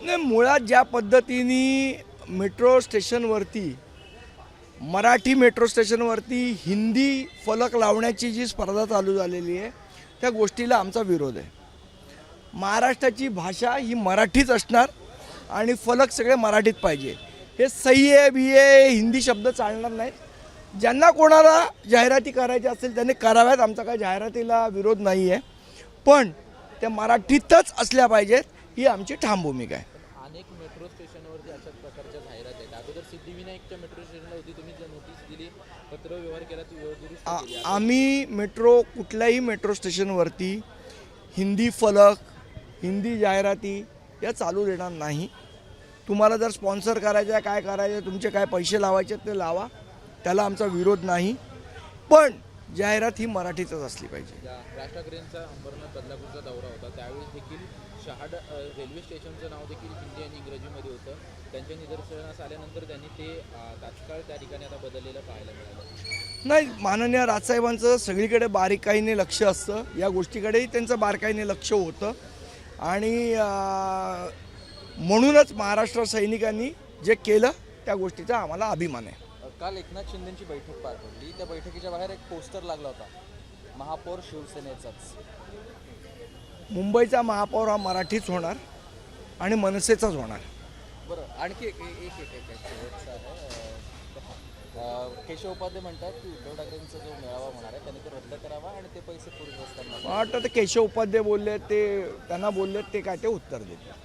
नाही, मुळात ज्या पद्धतीने मेट्रो स्टेशनवरती मराठी मेट्रो स्टेशनवरती हिंदी फलक लावण्याची जी स्पर्धा चालू झालेली आहे त्या गोष्टीला आमचा विरोध आहे. महाराष्ट्राची भाषा ही मराठीच असणार आणि फलक सगळे मराठीत पाहिजे. हे सही आहे बी आहे हिंदी शब्द चालणार नाहीत. ज्यांना कोणाला जाहिराती करायच्या असतील त्यांनी कराव्यात. आमचा काय जाहिरातीला विरोध नाही आहे, पण त्या मराठीतच असल्या पाहिजेत ही आमची ठाम भूमिका आहे. अनेक मेट्रो स्टेशनवरती अशाच प्रकारच्या जाहिरात आहेत. अगोदर सिद्धिविनायकच्या मेट्रो स्टेशनला होती, तुम्ही जर नोटीस दिली, पत्रव्यवहार केला, ती दुरुस्त केली. आम्ही कुठल्याही मेट्रो स्टेशनवरती हिंदी फलक हिंदी जाहिराती या चालू देणार नाही. तुम्हाला जर स्पॉन्सर करायचं आहे, काय करायचं आहे, तुमचे काय पैसे लावायचे ते लावा, त्याला आमचा विरोध नाही, पण जाहिरात ही मराठीतच असली पाहिजे. राज ठाकरेंचा अंबरनाथ बदलापूरचा दौरा होता, त्यावेळेस देखील शहाड रेल्वे स्टेशनचं नाव देखील हिंदी आणि इंग्रजीमध्ये होतं. त्यांच्या निदर्शनास आल्यानंतर त्यांनी ते तात्काळ त्या ठिकाणी आता बदललेलं पाहायला मिळालं. नाही, माननीय राजसाहेबांचं सगळीकडे बारीकाईने लक्ष असतं, या गोष्टीकडेही त्यांचं बारकाईने लक्ष होतं आणि म्हणूनच महाराष्ट्र सैनिकांनी जे केलं त्या गोष्टीचा आम्हाला अभिमान आहे. काल एकनाथ शिंदेची बैठक पार पडली. त्या बैठकीच्या बाहेर एक पोस्टर लागला होता, महापौर शिवसेनेचाच. मुंबईचा महापौर हा मराठीच होणार आणि मनसेचाच होणार. बरं, आणखी एक शेवटचा आहे. केशव उपाध्ये म्हणतात की उद्धव ठाकरेंचा जो मेळावा होणार आहे त्याने तो रद्द करावा आणि ते पैसे पूरग्रस्तांना. मला वाटतं ते केशव उपाध्ये बोलले, ते त्यांना बोलले, ते काय ते उत्तर देतील.